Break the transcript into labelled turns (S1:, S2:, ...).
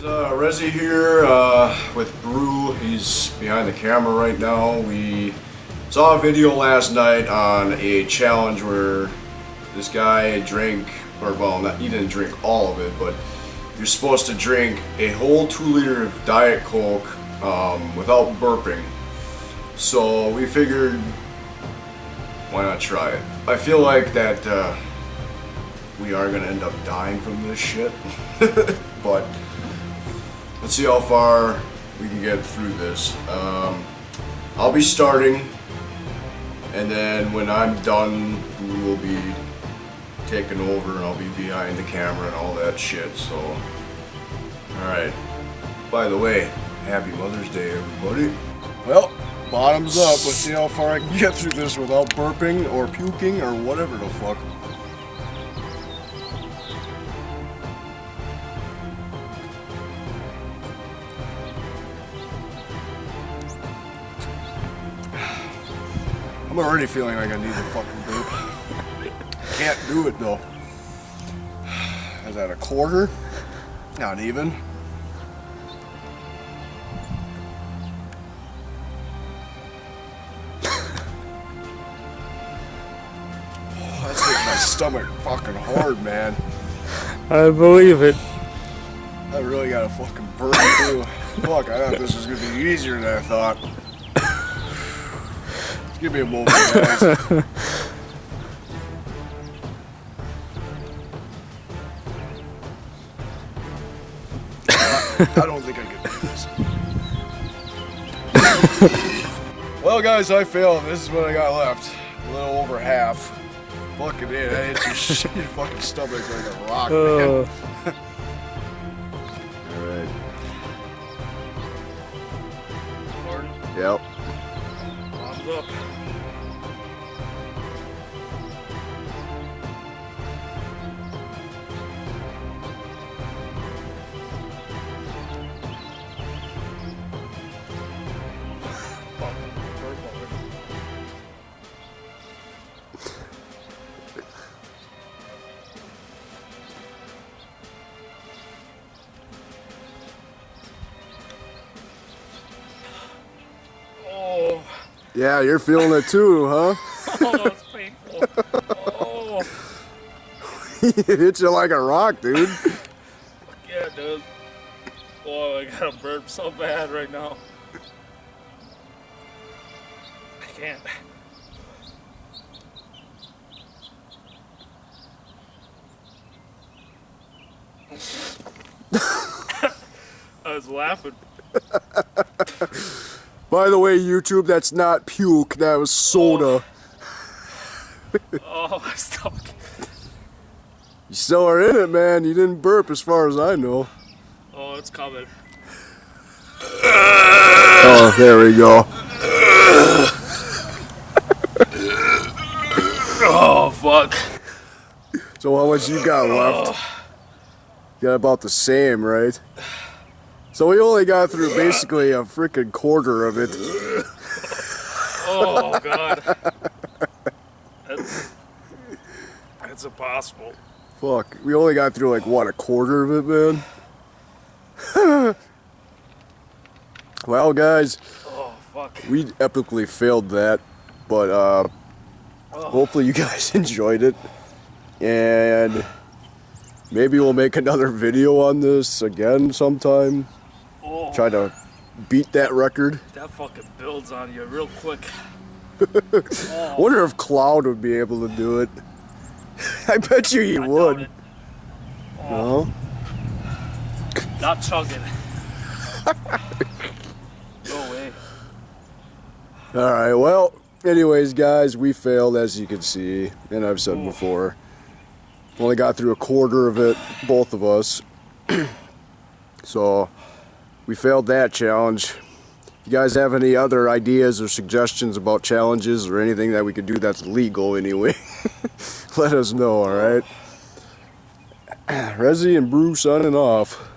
S1: Resi here with Brew. He's behind the camera right now. We saw a video last night on a challenge where this guy drank, or well, he didn't drink all of it, but you're supposed to drink a whole 2 liter of Diet Coke without burping. So we figured, why not try it? I feel like that we are gonna end up dying from this shit, but let's see how far we can get through this. I'll be starting, and then when I'm done, we will be taking over, and I'll be behind the camera and all that shit. So, all right. By the way, happy Mother's Day, everybody. Well, bottoms up. Let's see how far I can get through this without burping or puking or whatever the fuck. I'm already feeling like I need to fucking burp. Can't do it though. Is that a quarter? Not even. Oh, that's hitting my stomach fucking hard, man.
S2: I believe it.
S1: I really gotta fucking burp through. Fuck, I thought this was gonna be easier than I thought. Give me a moment, guys. I don't think I can do this. Well, guys, I failed. This is what I got left. A little over half. Fucking it. That hits your fucking stomach like a rock, man. Alright. Yep. Thumbs up. Yeah, you're feeling it too, huh?
S2: Oh, that's painful. Oh.
S1: It hits you like a rock, dude.
S2: Yeah, dude. Oh, I gotta burp so bad right now. I can't. I was laughing.
S1: By the way, YouTube, that's not puke, that was soda.
S2: Oh, my stomach.
S1: You still are in it, man. You didn't burp as far as I know.
S2: Oh, it's coming.
S1: Oh, there we go.
S2: Oh, fuck.
S1: So how much you got left? You got about the same, right? So we only got through basically a freaking quarter of it.
S2: Oh, God. That's impossible.
S1: Fuck, we only got through like, what, a quarter of it, man? Well, guys,
S2: Oh, fuck.
S1: we epically failed that, but hopefully you guys enjoyed it, and maybe we'll make another video on this again sometime.
S2: Oh,
S1: Try to beat that record.
S2: that fucking builds on you real quick.
S1: I wonder if Cloud would be able to do it. I bet you he
S2: I
S1: would.
S2: doubt it.
S1: No?
S2: Not chugging. No way.
S1: Alright, well, anyways, guys, we failed, as you can see, and I've said before. Only got through a quarter of it, both of us. So, we failed that challenge. If you guys have any other ideas or suggestions about challenges or anything that we could do that's legal anyway, let us know, alright? Resi and Brew signing off.